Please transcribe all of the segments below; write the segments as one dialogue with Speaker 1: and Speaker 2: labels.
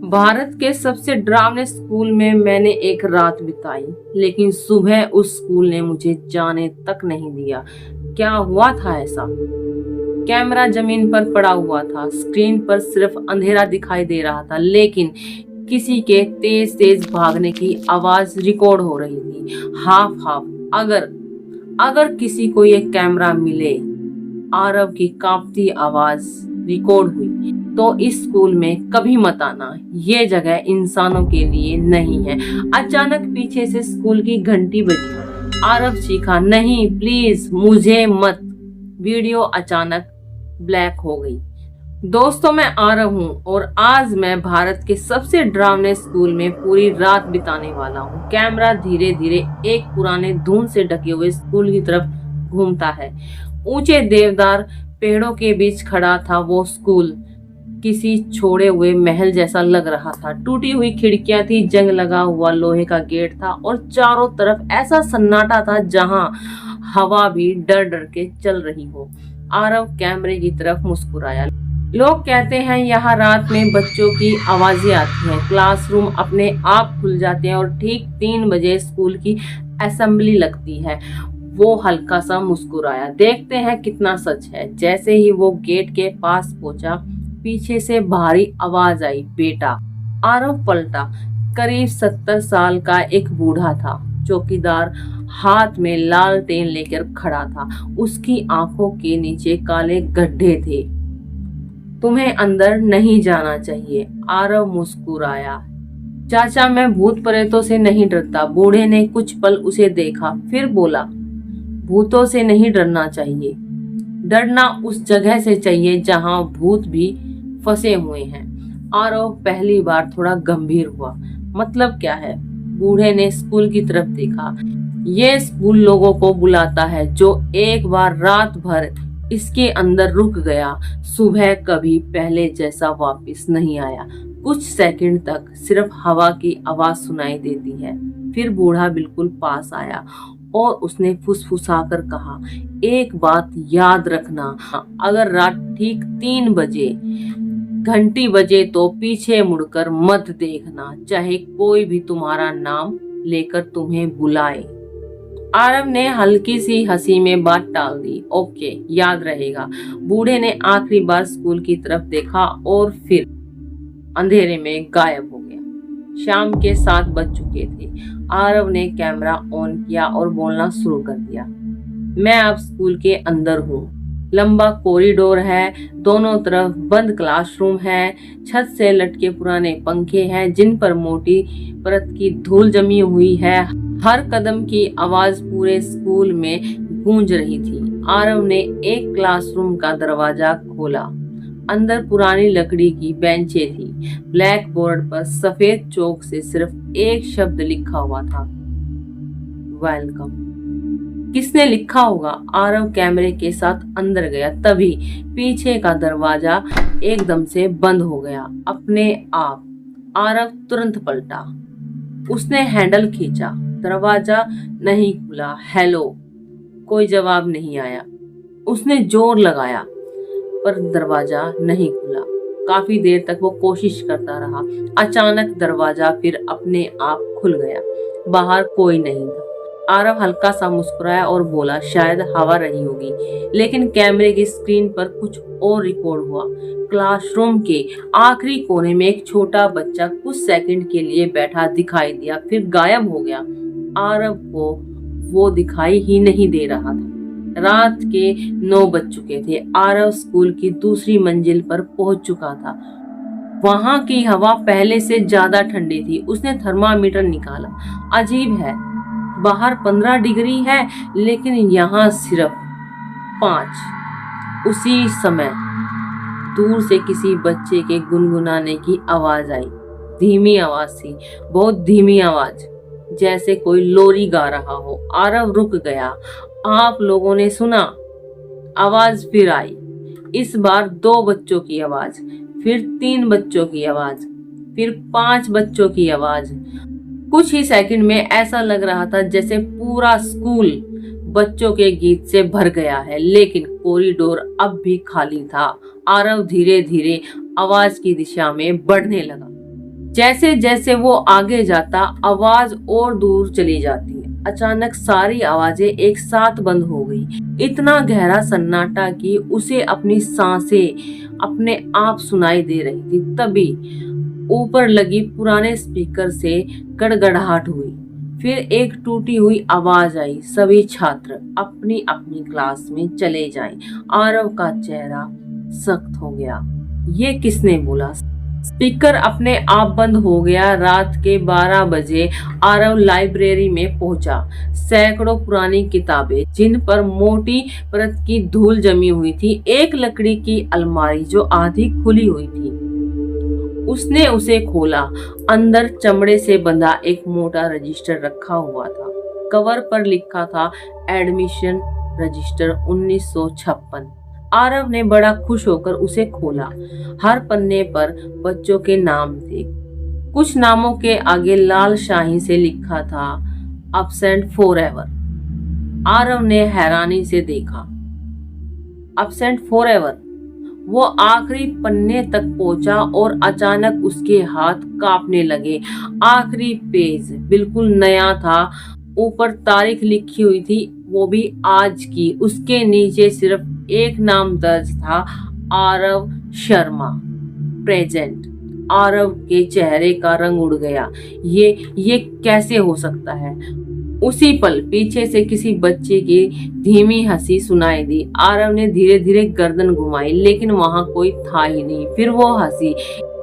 Speaker 1: भारत के सबसे डरावने स्कूल में मैंने एक रात बिताई, लेकिन सुबह उस स्कूल ने मुझे जाने तक नहीं दिया। क्या हुआ था ऐसा? कैमरा जमीन पर पड़ा हुआ था, स्क्रीन पर सिर्फ अंधेरा दिखाई दे रहा था, लेकिन किसी के तेज तेज भागने की आवाज रिकॉर्ड हो रही थी। Half half. अगर अगर किसी को ये कैमरा मिले, आरव की कांपती आवाज रिकॉर्ड हुई, तो इस स्कूल में कभी मत आना। ये जगह इंसानों के लिए नहीं है। अचानक पीछे से स्कूल की घंटी बजी। आरव चीखा, नहीं प्लीज मुझे मत। वीडियो अचानक ब्लैक हो गई। दोस्तों, मैं आरव हूँ और आज मैं भारत के सबसे डरावने स्कूल में पूरी रात बिताने वाला हूँ। कैमरा धीरे धीरे एक पुराने धुंध से ढके हुए स्कूल की तरफ घूमता है। ऊंचे देवदार पेड़ों के बीच खड़ा था वो स्कूल। किसी छोड़े हुए महल जैसा लग रहा था। टूटी हुई खिड़कियां थी, जंग लगा हुआ लोहे का गेट था और चारों तरफ ऐसा सन्नाटा था जहां हवा भी डर डर के चल रही हो। आरव कैमरे की तरफ मुस्कुराया। लोग कहते हैं यहाँ रात में बच्चों की आवाजें आती हैं, क्लासरूम अपने आप खुल जाते हैं और ठीक 3 बजे स्कूल की असेंबली लगती है। वो हल्का सा मुस्कुराया। देखते हैं कितना सच है। जैसे ही वो गेट के पास पहुंचा, पीछे से भारी आवाज आई, बेटा। आरव पलटा। करीब 70 साल का एक बूढ़ा था। चौकीदार हाथ में लालटेन लेकर खड़ा था। उसकी आंखों के नीचे काले गड्ढे थे। तुम्हें अंदर नहीं जाना चाहिए। आरव मुस्कुराया। चाचा, मैं भूत प्रेतों से नहीं डरता। बूढ़े ने कुछ पल उसे देखा, फिर बोला, भूतों से नहीं डरना चाहिए। डरना उस जगह से चाहिए जहां भूत भी फंसे हुए हैं। आरव पहली बार थोड़ा गंभीर हुआ। मतलब क्या है? बूढ़े ने स्कूल की तरफ देखा। ये स्कूल लोगों को बुलाता है जो एक बार रात भर इसके अंदर रुक गया, सुबह कभी पहले जैसा वापस नहीं आया। कुछ सेकंड तक सिर्फ हवा की आवाज सुनाई देती है। फिर बूढ़ा बिल्कुल पास आया और उसने फुसफुसाकर कहा, एक बात याद रखना, अगर रात ठीक 3 बजे घंटी बजे तो पीछे मुड़कर मत देखना, चाहे कोई भी तुम्हारा नाम लेकर तुम्हें बुलाए। आरव ने हल्की सी हंसी में बात टाल दी। ओके, याद रहेगा। बूढ़े ने आखिरी बार स्कूल की तरफ देखा और फिर अंधेरे में गायब हो गया। शाम के 7 बज चुके थे। आरव ने कैमरा ऑन किया और बोलना शुरू कर दिया। मैं अब स्कूल के अंदर हूँ। लंबा कॉरिडोर है, दोनों तरफ बंद क्लासरूम है, छत से लटके पुराने पंखे हैं जिन पर मोटी परत की धूल जमी हुई है। हर कदम की आवाज पूरे स्कूल में गूंज रही थी। आरव ने एक क्लासरूम का दरवाजा खोला। अंदर पुरानी लकड़ी की बेंचें थी। ब्लैक बोर्ड पर सफेद चौक से सिर्फ एक शब्द लिखा हुआ था, वेलकम। किसने लिखा होगा? आरव कैमरे के साथ अंदर गया। तभी पीछे का दरवाजा एकदम से बंद हो गया अपने आप। आरव तुरंत पलटा। उसने हैंडल खींचा। दरवाजा नहीं खुला। हेलो, कोई जवाब नहीं आया। उसने जोर लगाया पर दरवाजा नहीं खुला। काफी देर तक वो कोशिश करता रहा। अचानक दरवाजा फिर अपने आप खुल गया। बाहर कोई नहीं था। आरव हल्का सा मुस्कुराया और बोला, शायद हवा रही होगी। लेकिन कैमरे की स्क्रीन पर कुछ और रिकॉर्ड हुआ। क्लासरूम के आखिरी कोने में एक छोटा बच्चा कुछ सेकंड के लिए बैठा दिखाई दिया, फिर गायब हो गया। आरव को वो दिखाई ही नहीं दे रहा था। रात के 9 बज चुके थे। आरव स्कूल की दूसरी मंजिल पर पहुंच चुका था। वहां की हवा पहले से ज्यादा ठंडी थी। उसने थर्मामीटर निकाला। अजीब है, बाहर 15 डिग्री है लेकिन यहाँ सिर्फ 5। उसी समय दूर से किसी बच्चे के गुनगुनाने की आवाज आई। धीमी आवाज थी, बहुत धीमी आवाज, जैसे कोई लोरी गा रहा हो। आरव रुक गया। आप लोगों ने सुना? आवाज फिर आई। इस बार 2 बच्चों की आवाज, फिर 3 बच्चों की आवाज, फिर 5 बच्चों की आवाज। कुछ ही सेकंड में ऐसा लग रहा था जैसे पूरा स्कूल बच्चों के गीत से भर गया है, लेकिन कॉरिडोर अब भी खाली था। आरव धीरे धीरे आवाज की दिशा में बढ़ने लगा। जैसे जैसे वो आगे जाता आवाज और दूर चली जाती। अचानक सारी आवाजें एक साथ बंद हो गई। इतना गहरा सन्नाटा कि उसे अपनी सांसें अपने आप सुनाई दे रही थी। तभी ऊपर लगी पुराने स्पीकर से गड़गड़ाहट हुई। फिर एक टूटी हुई आवाज आई, सभी छात्र अपनी अपनी क्लास में चले जाएं। आरव का चेहरा सख्त हो गया। ये किसने बोला? स्पीकर अपने आप बंद हो गया। रात के 12 बजे आरव लाइब्रेरी में पहुंचा। सैकड़ों पुरानी किताबें जिन पर मोटी परत की धूल जमी हुई थी, एक लकड़ी की अलमारी जो आधी खुली हुई थी। उसने उसे खोला। अंदर चमड़े से बंधा एक मोटा रजिस्टर रखा हुआ था। कवर पर लिखा था एडमिशन रजिस्टर 1956। आरव ने बड़ा खुश होकर उसे खोला। हर पन्ने पर बच्चों के नाम थे। कुछ नामों के आगे लाल शाही से लिखा था अब्सेंट फॉरएवर। आरव ने हैरानी से देखा। Absent forever. वो आखिरी पन्ने तक पहुंचा और अचानक उसके हाथ कांपने लगे। आखिरी पेज बिल्कुल नया था। ऊपर तारीख लिखी हुई थी, वो भी आज की। उसके नीचे सिर्फ एक नाम दर्ज था, आरव शर्मा प्रेजेंट। आरव के चेहरे का रंग उड़ गया। ये कैसे हो सकता है? उसी पल पीछे से किसी बच्चे की धीमी हंसी सुनाई दी। आरव ने धीरे धीरे गर्दन घुमाई, लेकिन वहां कोई था ही नहीं। फिर वो हंसी,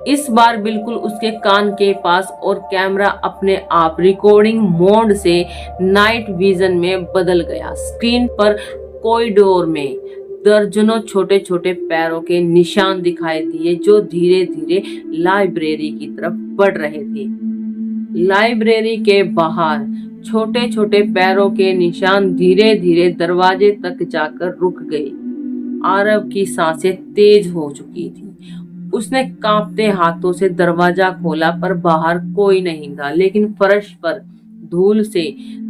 Speaker 1: इस बार बिल्कुल उसके कान के पास, और कैमरा अपने आप रिकॉर्डिंग मोड से नाइट विजन में बदल गया। स्क्रीन पर कॉरिडोर में दर्जनों छोटे छोटे पैरों के निशान दिखाई दिए जो धीरे धीरे लाइब्रेरी की तरफ बढ़ रहे थे। लाइब्रेरी के बाहर छोटे छोटे पैरों के निशान धीरे धीरे दरवाजे तक जाकर रुक गए। आरव की सांसें तेज हो चुकी थी। उसने कांपते हाथों से दरवाजा खोला, पर बाहर कोई नहीं था। लेकिन फर्श पर धूल से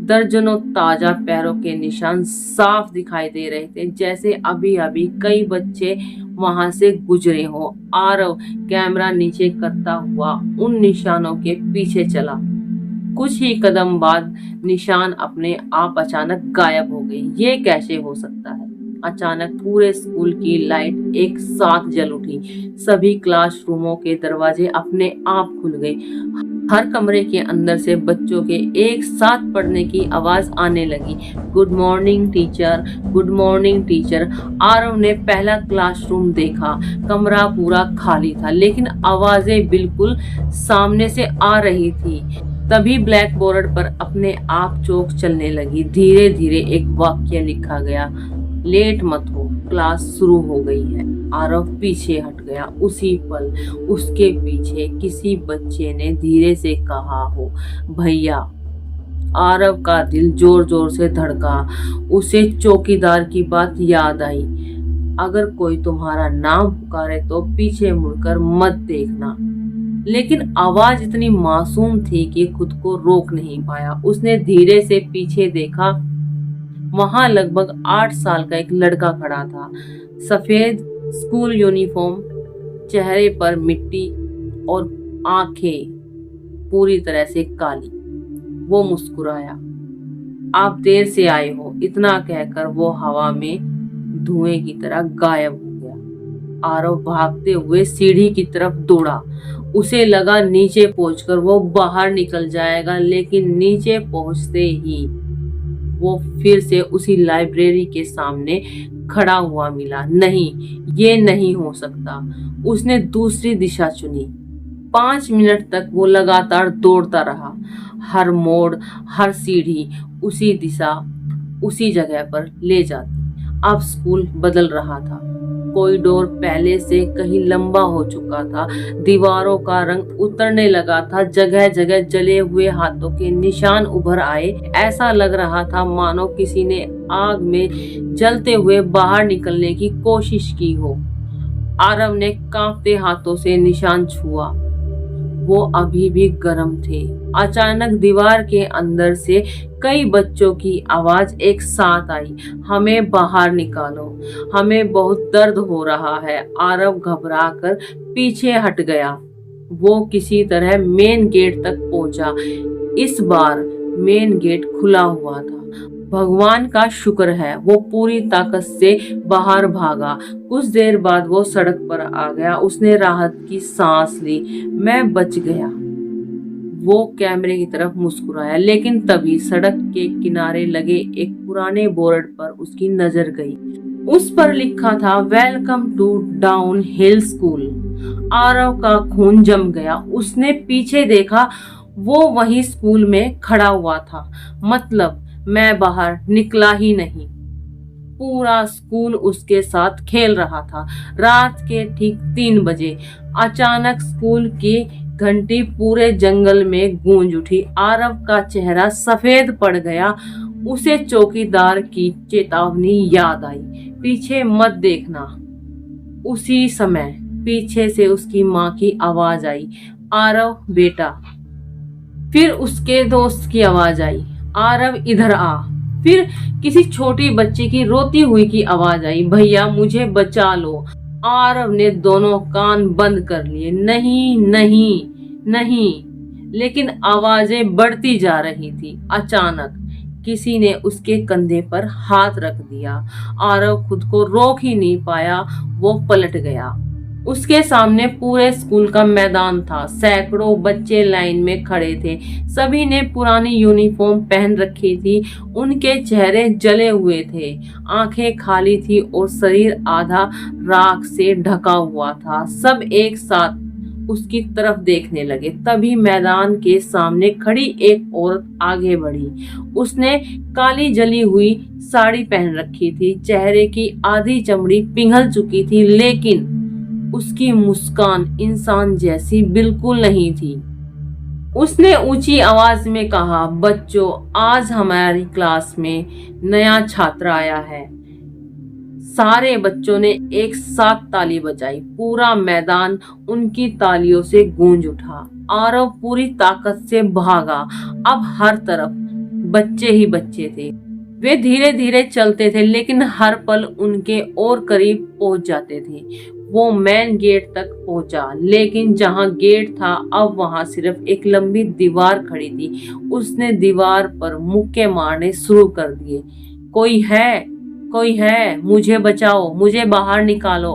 Speaker 1: दर्जनों ताजा पैरों के निशान साफ दिखाई दे रहे थे, जैसे अभी अभी कई बच्चे वहां से गुजरे हो। आरव कैमरा नीचे करता हुआ उन निशानों के पीछे चला। कुछ ही कदम बाद निशान अपने आप अचानक गायब हो गए। ये कैसे हो सकता है? अचानक पूरे स्कूल की लाइट एक साथ जल उठी। सभी क्लासरूमों के दरवाजे अपने आप खुल गए। हर कमरे के अंदर से बच्चों के एक साथ पढ़ने की आवाज आने लगी। Good morning teacher, good morning teacher. Aarav ने पहला क्लासरूम देखा। कमरा पूरा खाली था, लेकिन आवाजें बिल्कुल सामने से आ रही थी। तभी ब्लैक बोर्ड पर अपने आप चौक चलने लगी। धीरे धीरे एक वाक्य लिखा गया, लेट मत हो, क्लास शुरू हो गई है। आरव पीछे हट गया। उसी पल उसके पीछे किसी बच्चे ने धीरे से कहा हो, भैया। आरव का दिल जोर जोर से धड़का। उसे चौकीदार की बात याद आई, अगर कोई तुम्हारा नाम पुकारे तो पीछे मुड़कर मत देखना। लेकिन आवाज इतनी मासूम थी कि खुद को रोक नहीं पाया। उसने धीरे से पीछे देखा। वहां लगभग 8 साल का एक लड़का खड़ा था। सफेद स्कूल यूनिफॉर्म, चेहरे पर मिट्टी और आंखें पूरी तरह से काली। वो मुस्कुराया। आप देर से आए हो, इतना कहकर वो हवा में धुएं की तरह गायब हो गया। आरव भागते हुए सीढ़ी की तरफ दौड़ा। उसे लगा नीचे पहुंचकर वो बाहर निकल जाएगा, लेकिन नीचे पहुंचते ही वो फिर से उसी लाइब्रेरी के सामने खड़ा हुआ मिला। नहीं, ये नहीं हो सकता। उसने दूसरी दिशा चुनी। 5 मिनट तक वो लगातार दौड़ता रहा। हर मोड़, हर सीढ़ी उसी दिशा, उसी जगह पर ले जाती। अब स्कूल बदल रहा था। कॉरिडोर पहले से कहीं लंबा हो चुका था। दीवारों का रंग उतरने लगा था। जगह जगह जले हुए हाथों के निशान उभर आए। ऐसा लग रहा था मानो किसी ने आग में जलते हुए बाहर निकलने की कोशिश की हो। आरव ने कांपते हाथों से निशान छुआ। वो अभी भी गर्म थे। अचानक दीवार के अंदर से कई बच्चों की आवाज एक साथ आई, हमें बाहर निकालो, हमें बहुत दर्द हो रहा है। आरव घबराकर पीछे हट गया। वो किसी तरह मेन गेट तक पहुंचा। इस बार मेन गेट खुला हुआ था। भगवान का शुक्र है, वो पूरी ताकत से बाहर भागा। कुछ देर बाद वो सड़क पर आ गया। उसने राहत की सांस ली। मैं बच गया। वो कैमरे की तरफ मुस्कुराया, लेकिन तभी सड़क के किनारे लगे एक पुराने बोर्ड पर उसकी नजर गई। उस पर लिखा था, welcome to Down Hill school. Aarav का खून जम गया। उसने पीछे देखा, वो वही स्कूल में खड़ा हुआ था। मतलब मैं बाहर निकला ही नहीं, पूरा स्कूल उसके साथ खेल रहा था। रात के ठीक 3 बजे अचानक स्कूल की घंटी पूरे जंगल में गूंज उठी। आरव का चेहरा सफेद पड़ गया। उसे चौकीदार की चेतावनी याद आई, पीछे मत देखना। उसी समय पीछे से उसकी माँ की आवाज आई, आरव बेटा। फिर उसके दोस्त की आवाज आई, आरव इधर आ। फिर किसी छोटी बच्ची की रोती हुई की आवाज आई, भैया मुझे बचा लो। आरव ने दोनों कान बंद कर लिए। नहीं नहीं नहीं। लेकिन आवाजें बढ़ती जा रही थी। अचानक किसी ने उसके कंधे पर हाथ रख दिया। आरव खुद को रोक ही नहीं पाया। वो पलट गया। उसके सामने पूरे स्कूल का मैदान था। सैकड़ों बच्चे लाइन में खड़े थे। सभी ने पुरानी यूनिफॉर्म पहन रखी थी। उनके चेहरे जले हुए थे, आंखें खाली थी और शरीर आधा राख से ढका हुआ था। सब एक साथ उसकी तरफ देखने लगे। तभी मैदान के सामने खड़ी एक औरत आगे बढ़ी। उसने काली जली हुई साड़ी पहन रखी थी। चेहरे की आधी चमड़ी पिघल चुकी थी, लेकिन उसकी मुस्कान इंसान जैसी बिल्कुल नहीं थी। उसने ऊंची आवाज में कहा, बच्चों आज हमारी क्लास में नया छात्र आया है। सारे बच्चों ने एक साथ ताली बजाई। पूरा मैदान उनकी तालियों से गूंज उठा। आरव पूरी ताकत से भागा। अब हर तरफ बच्चे ही बच्चे थे। वे धीरे धीरे चलते थे, लेकिन हर पल उनके और करीब पहुंच जाते थे। वो मेन गेट तक पहुंचा, लेकिन जहां गेट था अब वहां सिर्फ एक लंबी दीवार खड़ी थी। उसने दीवार पर मुक्के मारने शुरू कर दिए। कोई है, कोई है, मुझे बचाओ, मुझे बाहर निकालो।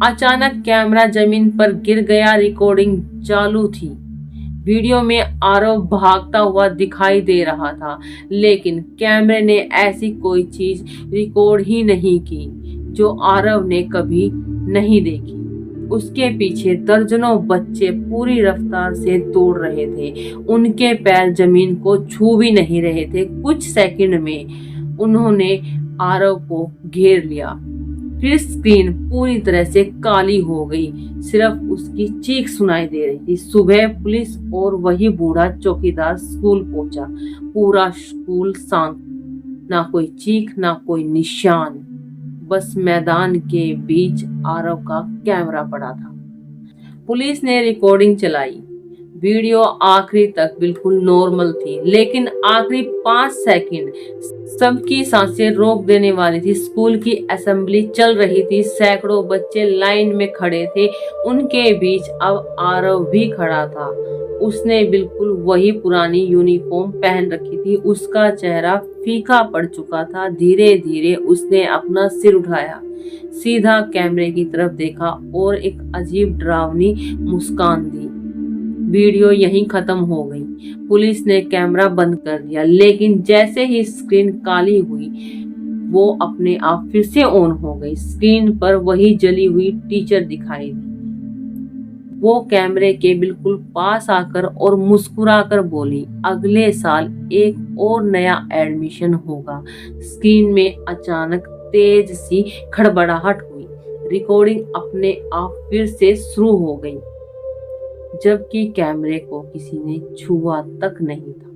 Speaker 1: अचानक कैमरा जमीन पर गिर गया। रिकॉर्डिंग चालू थी। वीडियो में आरव भागता हुआ दिखाई दे रहा था, लेकिन कैमरे ने ऐसी कोई चीज रिकॉर्ड ही नहीं की जो आरव ने कभी नहीं देखी। उसके पीछे दर्जनों बच्चे पूरी रफ्तार से दौड़ रहे थे। उनके पैर जमीन को छू भी नहीं रहे थे। कुछ सेकंड में उन्होंने आरव को घेर लिया। फिर स्क्रीन पूरी तरह से काली हो गई। सिर्फ उसकी चीख सुनाई दे रही थी। सुबह पुलिस और वही बूढ़ा चौकीदार स्कूल पहुंचा। पूरा स्कूल शांत, ना कोई चीख, ना कोई निशान। बस मैदान के बीच आरव का कैमरा पड़ा था। पुलिस ने रिकॉर्डिंग चलाई। वीडियो आखिरी तक बिल्कुल नॉर्मल थी, लेकिन आखिरी 5 सेकंड सबकी सांसें रोक देने वाली थी। स्कूल की असेंबली चल रही थी। सैकड़ों बच्चे लाइन में खड़े थे। उनके बीच अब आरव भी खड़ा था। उसने बिल्कुल वही पुरानी यूनिफॉर्म पहन रखी थी। उसका चेहरा फीका पड़ चुका था। धीरे धीरे उसने अपना सिर उठाया, सीधा कैमरे की तरफ देखा और एक अजीब डरावनी मुस्कान दी। वीडियो यहीं खत्म हो गई। पुलिस ने कैमरा बंद कर दिया, लेकिन जैसे ही स्क्रीन काली हुई, वो अपने आप फिर से ऑन हो गई। स्क्रीन पर वही जली हुई टीचर दिखाई दी। वो कैमरे के बिल्कुल पास आकर और मुस्कुराकर बोली, अगले साल एक और नया एडमिशन होगा। स्क्रीन में अचानक तेज सी खड़बड़ाहट हुई। रिकॉर्डिंग अपने आप फिर से शुरू हो गई, जबकि कैमरे को किसी ने छुआ तक नहीं था।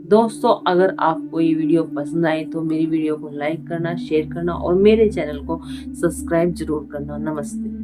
Speaker 1: दोस्तों, अगर आपको ये वीडियो पसंद आई तो मेरी वीडियो को लाइक करना, शेयर करना और मेरे चैनल को सब्सक्राइब जरूर करना। नमस्ते।